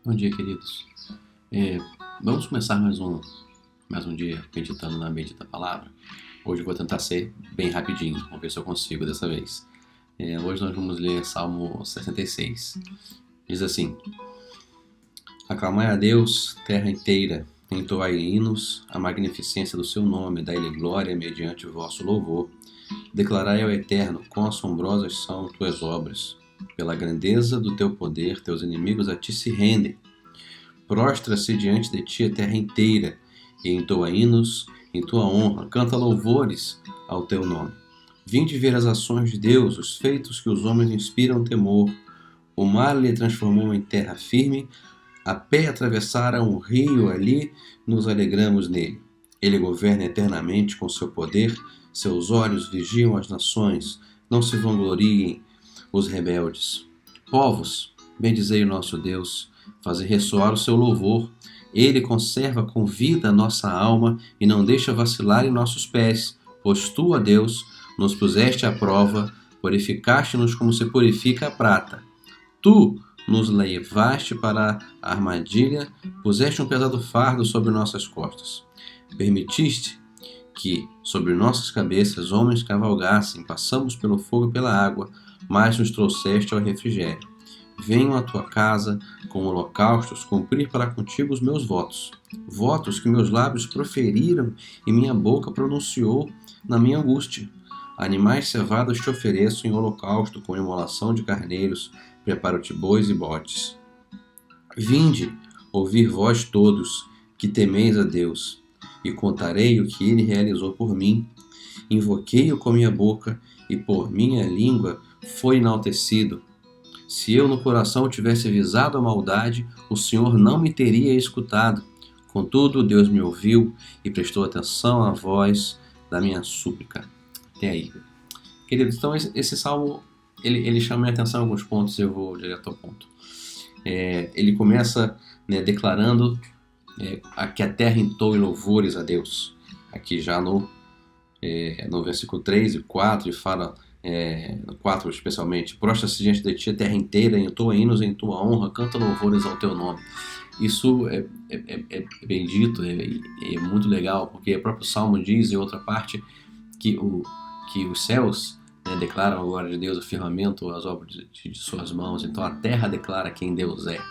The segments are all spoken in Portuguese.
Bom dia, queridos. É, Vamos começar mais um dia meditando na bendita palavra. Hoje eu vou tentar ser bem rapidinho, vamos ver se eu consigo dessa vez. Hoje nós vamos ler Salmo 66. Diz assim: Aclamai a Deus, terra inteira, entoai hinos, a magnificência do seu nome, dai-lhe glória mediante o vosso louvor. Declarai ao Eterno, quão assombrosas são tuas obras. Pela grandeza do teu poder, teus inimigos a ti se rendem. Prostra-se diante de ti a terra inteira, e entoa hinos em tua honra, canta louvores ao teu nome. Vinde ver as ações de Deus, os feitos que os homens inspiram temor. O mar lhe transformou em terra firme, a pé atravessaram o rio, ali nos alegramos nele. Ele governa eternamente com seu poder, seus olhos vigiam as nações, não se vangloriem os rebeldes. Povos, bendizei o nosso Deus, fazer ressoar o seu louvor. Ele conserva com vida a nossa alma e não deixa vacilar em nossos pés, pois tu, ó Deus, nos puseste à prova, purificaste-nos como se purifica a prata. Tu nos levaste para a armadilha, puseste um pesado fardo sobre nossas costas. Permitiste que sobre nossas cabeças homens cavalgassem, passamos pelo fogo e pela água, mas nos trouxeste ao refrigério. Venho à tua casa com holocaustos cumprir para contigo os meus votos. Votos que meus lábios proferiram e minha boca pronunciou na minha angústia. Animais cevados te ofereço em holocausto com imolação de carneiros, preparo-te bois e bodes. Vinde, ouvir vós todos, que temeis a Deus, e contarei o que ele realizou por mim. Invoquei-o com minha boca, e por minha língua foi enaltecido. Se eu no coração tivesse visado a maldade, o Senhor não me teria escutado. Contudo, Deus me ouviu e prestou atenção à voz da minha súplica. Até aí. Queridos, então esse salmo, ele chama minha atenção em alguns pontos e eu vou direto ao ponto. Ele começa declarando que a terra entoe louvores a Deus. Aqui já no versículo 3 e 4, e fala, no 4 especialmente: prostra-se diante de ti a terra inteira, entoa hinos em tua honra, canta louvores ao teu nome. Isso é bendito, é muito legal, porque o próprio Salmo diz, em outra parte, que os céus declaram a glória de Deus, o firmamento, as obras de suas mãos. Então a terra declara quem Deus é.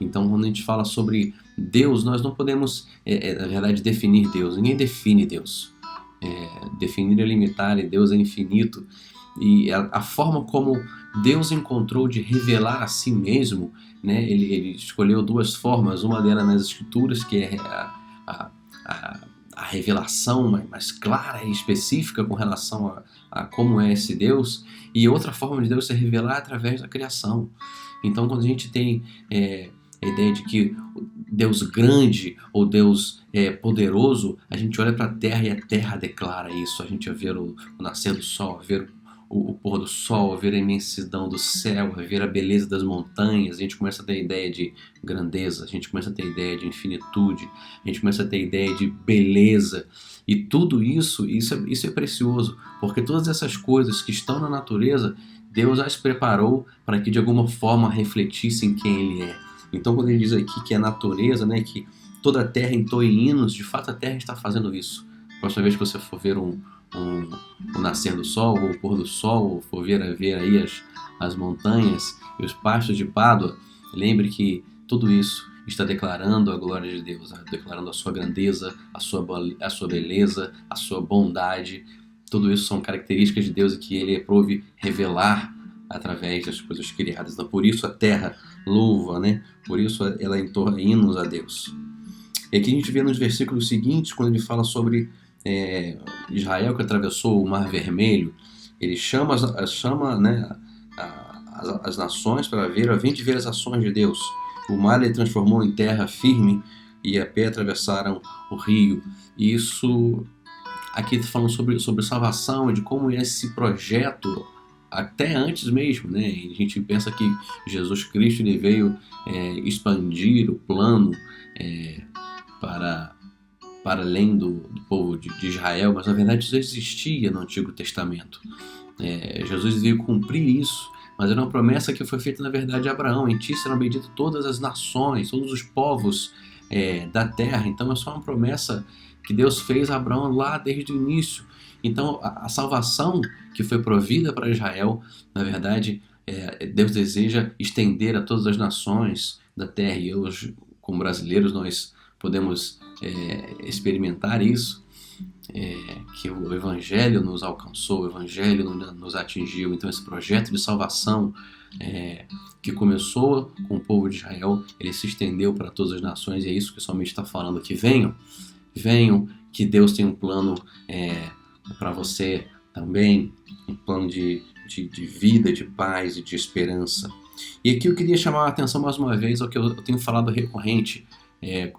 Então, quando a gente fala sobre Deus, nós não podemos, na verdade, definir Deus. Ninguém define Deus. Definir é limitar, e Deus é infinito. E a forma como Deus encontrou de revelar a si mesmo, ele escolheu duas formas. Uma delas nas Escrituras, que é a revelação mais clara e específica com relação a como é esse Deus, e outra forma de Deus se revelar através da criação. Então, quando a gente tem a ideia de que Deus grande ou Deus poderoso, a gente olha para a terra e a terra declara isso. A gente vai ver o nascer do sol, ver o pôr do sol, ver a imensidão do céu, ver a beleza das montanhas. A gente começa a ter a ideia de grandeza, a gente começa a ter a ideia de infinitude, a gente começa a ter a ideia de beleza. E tudo isso é precioso, porque todas essas coisas que estão na natureza, Deus as preparou para que de alguma forma refletissem quem Ele é. Então, quando ele diz aqui que a natureza, que toda a terra entoe hinos, de fato a terra está fazendo isso. A próxima vez que você for ver o nascer do sol, ou o pôr do sol, ou for ver aí as montanhas e os pastos de Pádua, lembre que tudo isso está declarando a glória de Deus, declarando a sua grandeza, a sua beleza, a sua bondade. Tudo isso são características de Deus e que Ele aprove revelar através das coisas criadas. Então, por isso a terra louva, por isso ela entoa hinos a Deus. E aqui a gente vê nos versículos seguintes, quando ele fala sobre Israel que atravessou o Mar Vermelho, ele chama as nações para vinde ver as ações de Deus. O mar ele transformou em terra firme e a pé atravessaram o rio. E isso aqui está falando sobre salvação e de como esse projeto, até antes mesmo, a gente pensa que Jesus Cristo ele veio expandir o plano para além do povo de Israel, mas na verdade isso existia no Antigo Testamento. Jesus veio cumprir isso mas era uma promessa que foi feita na verdade a Abraão: em ti serão benditas todas as nações, todos os povos da terra. Então é só uma promessa que Deus fez a Abraão lá desde o início. Então a salvação que foi provida para Israel, na verdade, Deus deseja estender a todas as nações da terra, e hoje, como brasileiros, nós podemos experimentar isso, que o Evangelho nos alcançou, o Evangelho nos atingiu. Então esse projeto de salvação que começou com o povo de Israel, ele se estendeu para todas as nações, e é isso que somente está falando aqui. Venham, que Deus tem um plano para você também, um plano de vida, de paz e de esperança. E aqui eu queria chamar a atenção mais uma vez ao que eu tenho falado recorrente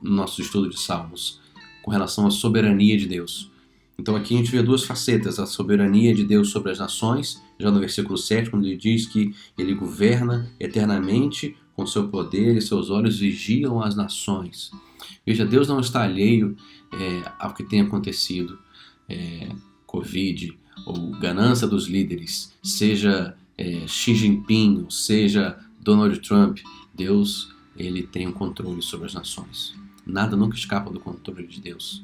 no nosso estudo de Salmos, com relação à soberania de Deus. Então aqui a gente vê duas facetas: a soberania de Deus sobre as nações, já no versículo 7, quando ele diz que ele governa eternamente com seu poder e seus olhos vigiam as nações. Veja, Deus não está alheio ao que tem acontecido, Covid, ou ganância dos líderes, seja Xi Jinping, seja Donald Trump. Deus, ele tem um controle sobre as nações. Nada nunca escapa do controle de Deus.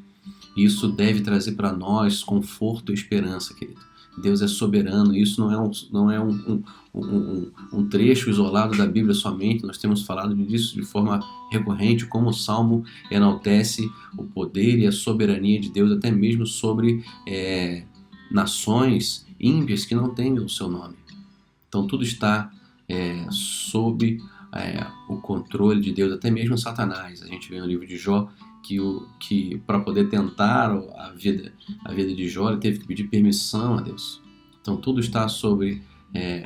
Isso deve trazer para nós conforto e esperança, querido. Deus é soberano. Isso não é um trecho isolado da Bíblia somente. Nós temos falado disso de forma recorrente, como o Salmo enaltece o poder e a soberania de Deus, até mesmo sobre nações ímpias que não têm o seu nome. Então tudo está sob o controle de Deus, até mesmo Satanás. A gente vê no livro de Jó que para poder tentar a vida de Jó, ele teve que pedir permissão a Deus. Então tudo está sob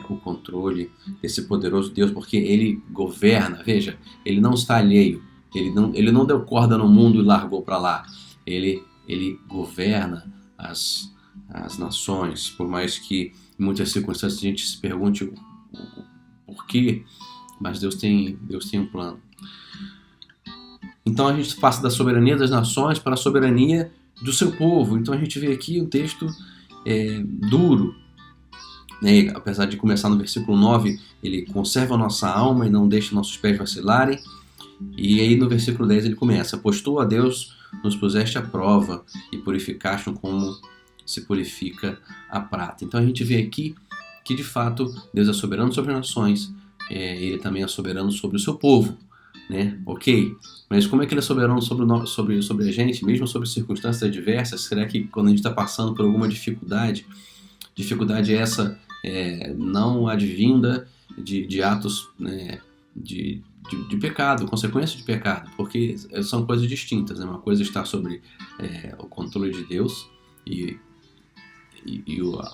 o controle desse poderoso Deus, porque ele governa. Veja, ele não está alheio, ele não deu corda no mundo e largou para lá. Ele governa as nações, por mais que em muitas circunstâncias a gente se pergunte o porquê, mas Deus tem um plano. Então a gente passa da soberania das nações para a soberania do seu povo. Então a gente vê aqui um texto duro, né? Apesar de começar no versículo 9, ele conserva a nossa alma e não deixa nossos pés vacilarem. E aí no versículo 10 ele começa: pois tu, ó Deus, nos puseste à prova e purificaste como se purifica a prata. Então a gente vê aqui que de fato Deus é soberano sobre as nações, ele também é soberano sobre o seu povo, né? Ok, mas como é que ele é soberano sobre a gente, mesmo sobre circunstâncias adversas? Será que quando a gente está passando por alguma dificuldade essa não advinda de atos, né, de pecado, consequência de pecado? Porque são coisas distintas, né? Uma coisa está sobre o controle de Deus, e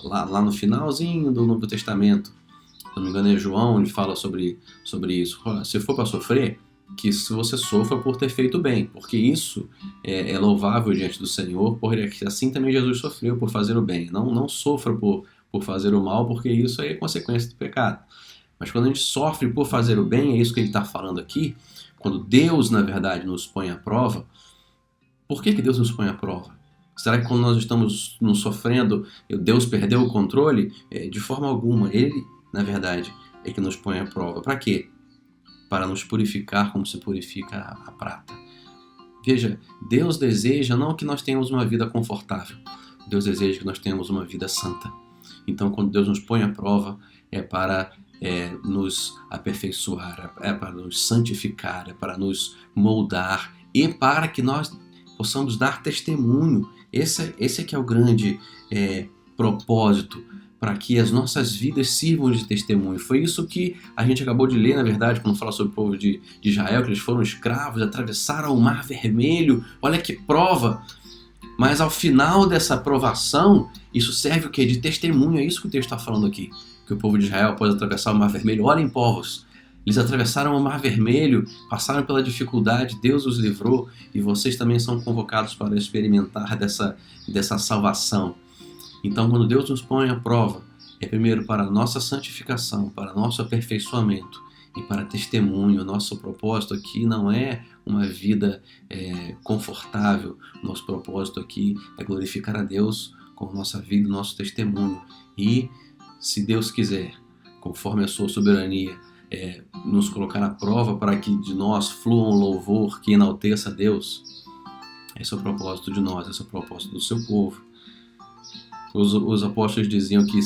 lá no finalzinho do Novo Testamento, se não me engano é João, ele fala sobre isso. Se for para sofrer, que se você sofra por ter feito bem, porque isso é louvável diante do Senhor, porque assim também Jesus sofreu por fazer o bem. Não sofra por fazer o mal, porque isso é consequência do pecado. Mas quando a gente sofre por fazer o bem, é isso que ele está falando aqui. Quando Deus, na verdade, nos põe à prova. Por que Deus nos põe à prova? Será que quando nós estamos nos sofrendo, Deus perdeu o controle? De forma alguma. Ele, na verdade, é que nos põe à prova. Para quê? Para nos purificar como se purifica a prata. Veja, Deus deseja não que nós tenhamos uma vida confortável. Deus deseja que nós tenhamos uma vida santa. Então, quando Deus nos põe à prova, é para nos aperfeiçoar, é para nos santificar, é para nos moldar e para que nós possamos dar testemunho. Esse é que é o grande propósito, para que as nossas vidas sirvam de testemunho. Foi isso que a gente acabou de ler, na verdade, quando fala sobre o povo de Israel, que eles foram escravos, atravessaram o Mar Vermelho. Olha que prova! Mas ao final dessa provação, isso serve o quê? De testemunho. É isso que o texto está falando aqui. Que o povo de Israel, após atravessar o Mar Vermelho, olhem, povos, eles atravessaram o Mar Vermelho, passaram pela dificuldade, Deus os livrou, e vocês também são convocados para experimentar dessa salvação. Então, quando Deus nos põe à prova, é primeiro para a nossa santificação, para nosso aperfeiçoamento e para testemunho. Nosso propósito aqui não é uma vida confortável. Nosso propósito aqui é glorificar a Deus com a nossa vida e nosso testemunho. E, se Deus quiser, conforme a sua soberania, nos colocar à prova para que de nós flua um louvor que enalteça a Deus. Esse é o propósito de nós, esse é o propósito do seu povo. Os apóstolos diziam que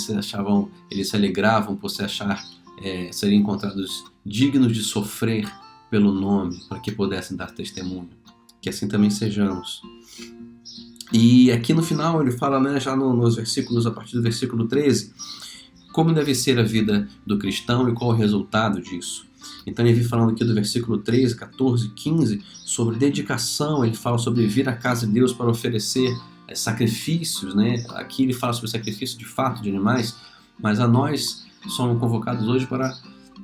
eles se alegravam por serem encontrados dignos de sofrer pelo nome, para que pudessem dar testemunho. Que assim também sejamos. E aqui no final ele fala, né, já nos versículos, a partir do versículo 13, como deve ser a vida do cristão e qual o resultado disso. Então ele vem falando aqui do versículo 13, 14, 15, sobre dedicação. Ele fala sobre vir à casa de Deus para oferecer sacrifícios, né? Aqui ele fala sobre sacrifício de fato de animais, mas a nós somos convocados hoje para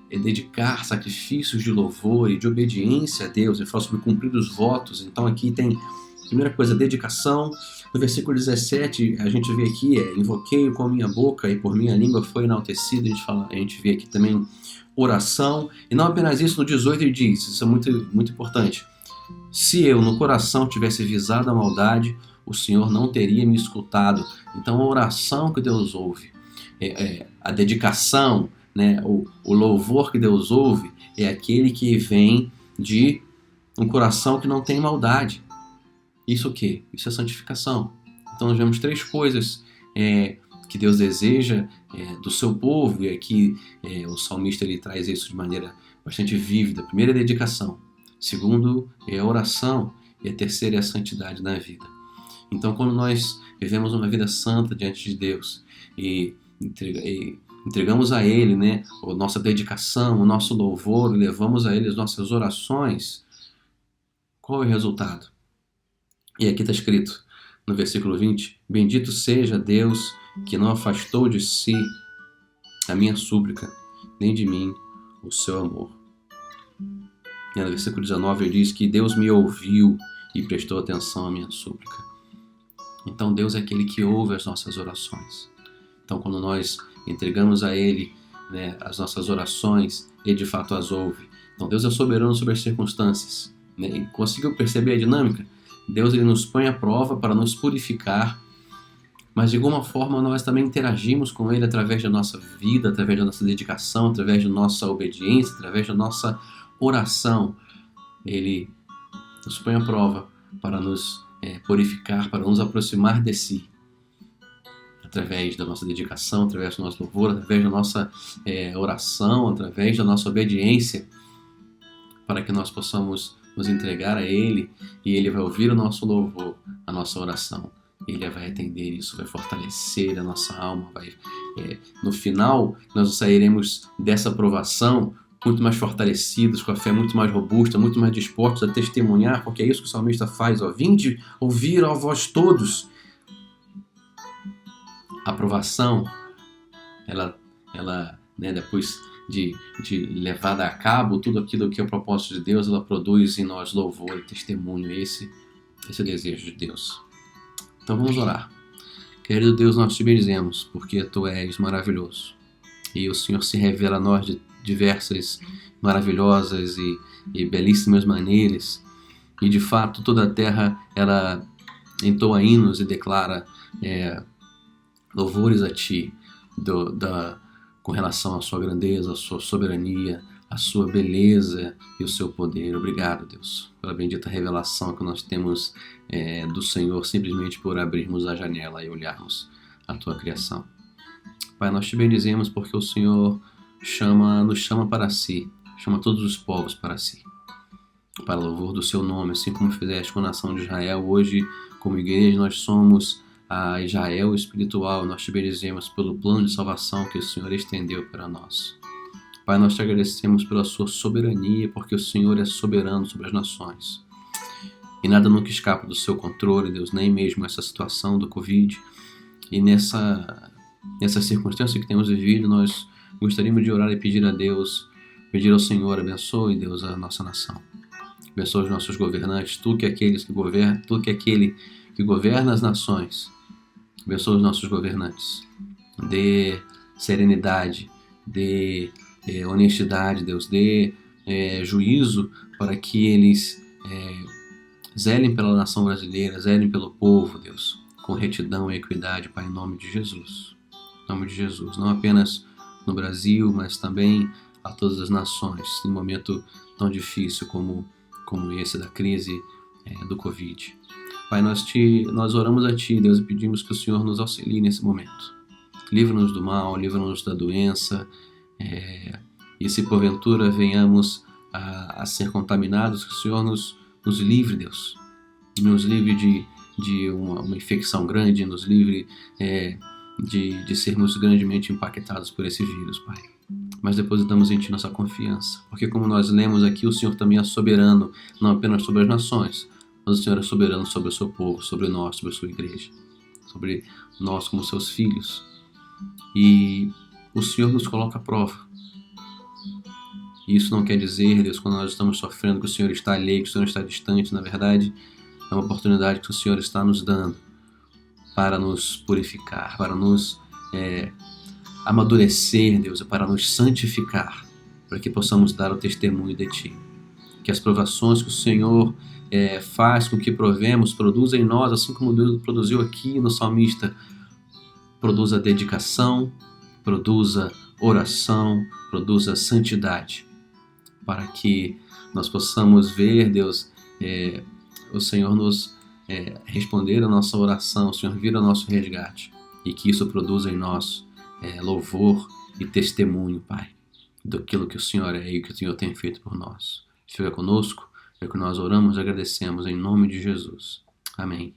dedicar sacrifícios de louvor e de obediência a Deus. Ele fala sobre cumprir os votos. Então aqui tem, primeira coisa, dedicação. No versículo 17, a gente vê aqui, invoquei com a minha boca e por minha língua foi enaltecido. A gente vê aqui também oração. E não apenas isso, no 18 ele diz, isso é muito, muito importante: se eu no coração tivesse visado a maldade, o Senhor não teria me escutado. Então a oração que Deus ouve, a dedicação, né, o louvor que Deus ouve é aquele que vem de um coração que não tem maldade. Isso o quê? Isso é santificação. Então nós vemos três coisas que Deus deseja do seu povo, e aqui o salmista ele traz isso de maneira bastante vívida. Primeiro é a dedicação, segundo é a oração, e a terceira é a santidade na vida. Então quando nós vivemos uma vida santa diante de Deus e entregamos a Ele, né, a nossa dedicação, o nosso louvor, levamos a Ele as nossas orações, qual é o resultado? E aqui está escrito no versículo 20: bendito seja Deus que não afastou de si a minha súplica, nem de mim o seu amor. E no versículo 19 ele diz que Deus me ouviu e prestou atenção à minha súplica. Então Deus é aquele que ouve as nossas orações. Então quando nós entregamos a Ele, né, as nossas orações, Ele de fato as ouve. Então Deus é soberano sobre as circunstâncias, né? E conseguiu perceber a dinâmica? Deus ele nos põe à prova para nos purificar, mas de alguma forma nós também interagimos com Ele através da nossa vida, através da nossa dedicação, através da nossa obediência, através da nossa oração. Ele nos põe à prova para nos purificar, para nos aproximar de si, através da nossa dedicação, através do nosso louvor, através da nossa oração, através da nossa obediência, para que nós possamos nos entregar a Ele, e Ele vai ouvir o nosso louvor, a nossa oração. Ele vai atender isso, vai fortalecer a nossa alma. No final, nós sairemos dessa provação muito mais fortalecidos, com a fé muito mais robusta, muito mais dispostos a testemunhar, porque é isso que o salmista faz. Vinde ouvir, ó vós todos. A provação, ela né, depois de levada a cabo tudo aquilo que é o propósito de Deus, ela produz em nós louvor e testemunho. Esse é o desejo de Deus. Então vamos orar. Querido Deus, nós te bendizemos porque Tu és maravilhoso e o Senhor se revela a nós de diversas maravilhosas e belíssimas maneiras, e de fato toda a terra ela entoa hinos e declara louvores a Ti com relação à Sua grandeza, à Sua soberania, à Sua beleza e o Seu poder. Obrigado, Deus, pela bendita revelação que nós temos do Senhor, simplesmente por abrirmos a janela e olharmos a Tua criação. Pai, nós Te bendizemos porque o Senhor nos chama para Si, chama todos os povos para Si, para o louvor do Seu nome, assim como fizeste com a nação de Israel. Hoje, como igreja, nós somos a Israel espiritual. Nós Te bendizemos pelo plano de salvação que o Senhor estendeu para nós. Pai, nós Te agradecemos pela Sua soberania, porque o Senhor é soberano sobre as nações. E nada nunca escapa do Seu controle, Deus, nem mesmo essa situação do Covid. E nessa circunstância que temos vivido, nós gostaríamos de orar e pedir a Deus, pedir ao Senhor, abençoe, Deus, a nossa nação. Abençoe os nossos governantes, Tu que é aquele que governa as nações. Abençoe os nossos governantes. Dê serenidade, dê honestidade, Deus. Dê juízo para que eles zelem pela nação brasileira, zelem pelo povo, Deus, com retidão e equidade, Pai, em nome de Jesus. Em nome de Jesus. Não apenas no Brasil, mas também a todas as nações, em um momento tão difícil como esse da crise do Covid. Pai, nós oramos a Ti, Deus, e pedimos que o Senhor nos auxilie nesse momento. Livra-nos do mal, livra-nos da doença, e se porventura venhamos a ser contaminados, que o Senhor nos livre, Deus. Nos livre de uma infecção grande, nos livre de sermos grandemente impactados por esse vírus, Pai. Mas depositamos em Ti nossa confiança, porque como nós lemos aqui, o Senhor também é soberano, não apenas sobre as nações, mas o Senhor é soberano sobre o seu povo, sobre nós, sobre a sua igreja, sobre nós como seus filhos. E o Senhor nos coloca à prova. E isso não quer dizer, Deus, quando nós estamos sofrendo, que o Senhor está alheio, que o Senhor está distante. Na verdade, é uma oportunidade que o Senhor está nos dando para nos purificar, para nos amadurecer, Deus, e para nos santificar, para que possamos dar o testemunho de Ti. Que as provações que o Senhor faz com que provemos, produza em nós, assim como Deus produziu aqui no salmista, produza dedicação, produza oração, produza santidade, para que nós possamos ver, Deus, o Senhor nos responder a nossa oração, o Senhor vir ao nosso resgate, e que isso produza em nós louvor e testemunho, Pai, daquilo que o Senhor é e que o Senhor tem feito por nós. Fica conosco, é que nós oramos e agradecemos em nome de Jesus. Amém.